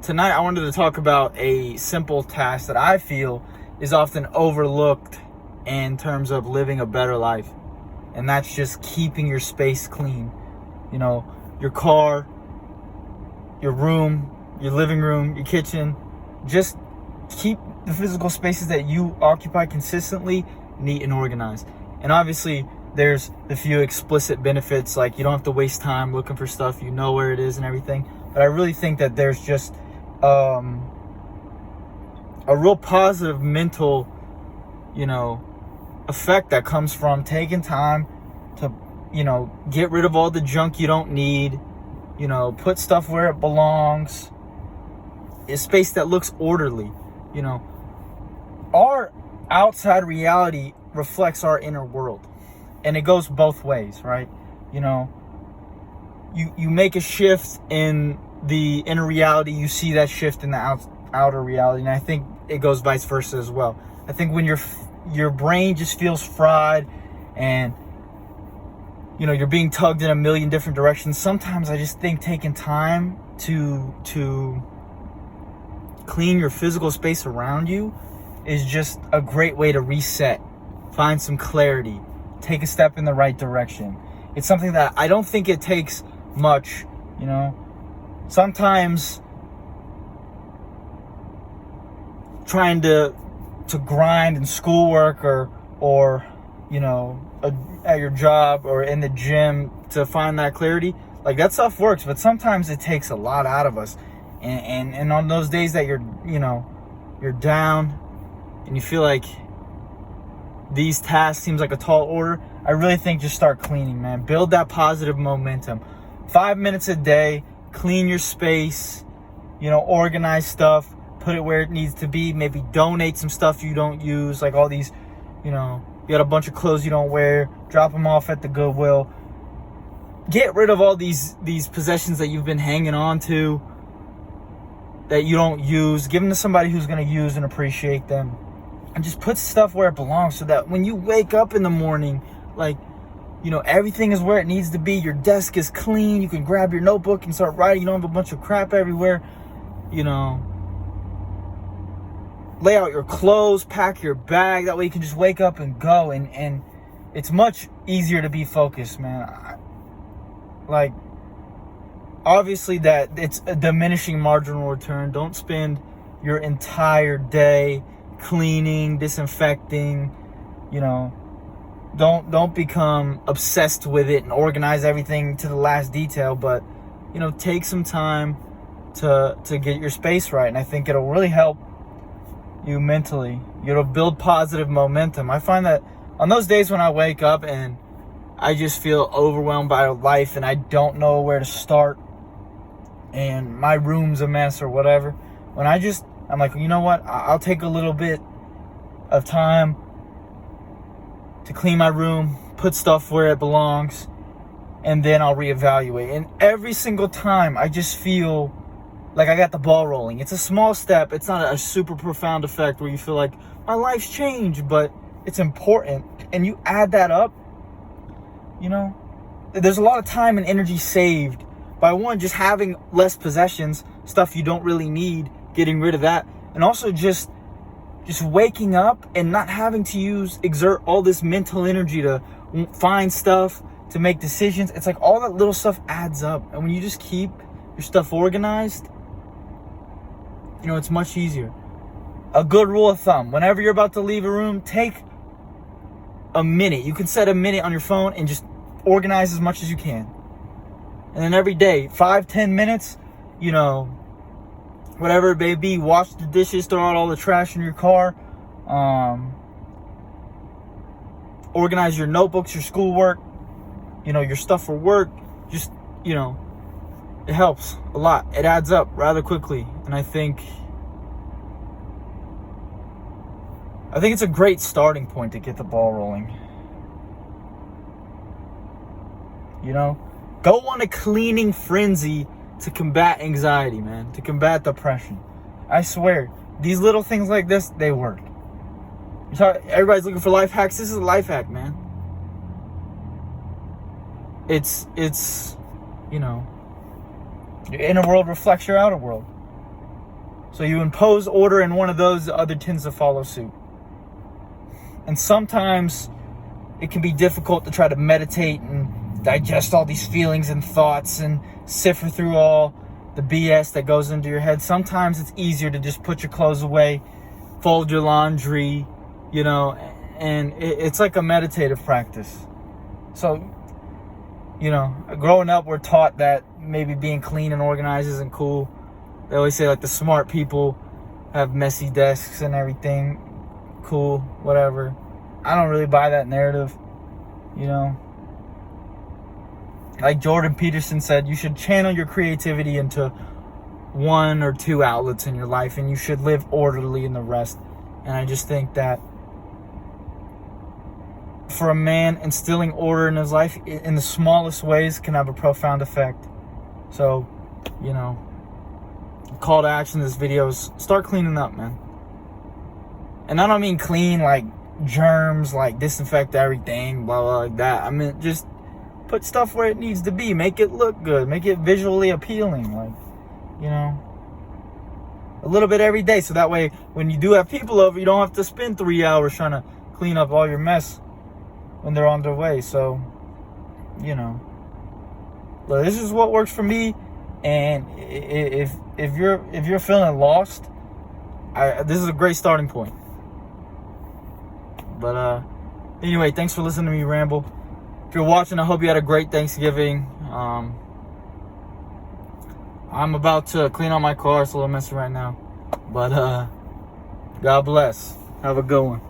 tonight I wanted to talk about a simple task that I feel is often overlooked in terms of living a better life. And that's just keeping your space clean. You know, your car, your room, your living room, your kitchen. Just keep the physical spaces that you occupy consistently neat and organized. And obviously, there's the few explicit benefits, like you don't have to waste time looking for stuff, you know where it is and everything. But I really think that there's just a real positive mental, effect that comes from taking time to, get rid of all the junk you don't need, put stuff where it belongs, a space that looks orderly. Our outside reality reflects our inner world. And it goes both ways, right? You make a shift in the inner reality, you see that shift in the outer reality. And I think it goes vice versa as well. I think when your brain just feels fried and, you're being tugged in a million different directions, sometimes I just think taking time to clean your physical space around you is just a great way to reset, find some clarity, take a step in the right direction. It's something that I don't think it takes much, Sometimes trying to grind in schoolwork or at your job or in the gym to find that clarity, like that stuff works, but sometimes it takes a lot out of us. And on those days that you're down and you feel like these tasks seems like a tall order, I really think just start cleaning, man. Build that positive momentum. 5 minutes a day, clean your space, organize stuff, put it where it needs to be, maybe donate some stuff you don't use, like all these, you got a bunch of clothes you don't wear, drop them off at the Goodwill. Get rid of all these possessions that you've been hanging on to that you don't use. Give them to somebody who's going to use and appreciate them. And just put stuff where it belongs so that when you wake up in the morning, everything is where it needs to be. Your desk is clean. You can grab your notebook and start writing. You don't have a bunch of crap everywhere. Lay out your clothes, pack your bag. That way you can just wake up and go. And it's much easier to be focused, man. Obviously that it's a diminishing marginal return. Don't spend your entire day cleaning, disinfecting, don't become obsessed with it and organize everything to the last detail, but take some time to get your space right. And I think it'll really help you mentally. It'll build positive momentum. I find that on those days when I wake up and I just feel overwhelmed by life and I don't know where to start and my room's a mess or whatever, when I'm like, you know what? I'll take a little bit of time to clean my room, put stuff where it belongs, and then I'll reevaluate. And every single time, I just feel like I got the ball rolling. It's a small step. It's not a super profound effect where you feel like my life's changed, but it's important. And you add that up, there's a lot of time and energy saved by one, just having less possessions, stuff you don't really need, getting rid of that, and also just waking up and not having to exert all this mental energy to find stuff, to make decisions. It's like all that little stuff adds up. And when you just keep your stuff organized, it's much easier. A good rule of thumb, whenever you're about to leave a room, take a minute. You can set a minute on your phone and just organize as much as you can. And then every day, 5-10 minutes, whatever it may be, wash the dishes, throw out all the trash in your car, organize your notebooks, your schoolwork, your stuff for work. Just, it helps a lot. It adds up rather quickly. And I think it's a great starting point to get the ball rolling. Go on a cleaning frenzy to combat anxiety, man, to combat depression. I swear, these little things like this, they work. Everybody's looking for life hacks. This is a life hack, man. It's your inner world reflects your outer world. So you impose order in one of those, the other tends to follow suit. And sometimes it can be difficult to try to meditate and digest all these feelings and thoughts and sift through all the BS that goes into your head. Sometimes it's easier to just put your clothes away, fold your laundry, and it's like a meditative practice. So, growing up, we're taught that maybe being clean and organized isn't cool. They always say, like, the smart people have messy desks and everything. Cool, whatever. I don't really buy that narrative, Like Jordan Peterson said, you should channel your creativity into 1 or 2 outlets in your life, and you should live orderly in the rest. And I just think that for a man, instilling order in his life in the smallest ways can have a profound effect. So, call to action in this video is start cleaning up, man. And I don't mean clean like germs, like disinfect everything, blah, blah, like that. I mean, just put stuff where it needs to be. Make it look good. Make it visually appealing. Like, a little bit every day. So that way, when you do have people over, you don't have to spend 3 hours trying to clean up all your mess when they're on their way. So, But this is what works for me. And if you're feeling lost, this is a great starting point. But anyway, thanks for listening to me ramble. If you're watching, I hope you had a great Thanksgiving. I'm about to clean out my car. It's a little messy right now. But God bless. Have a good one.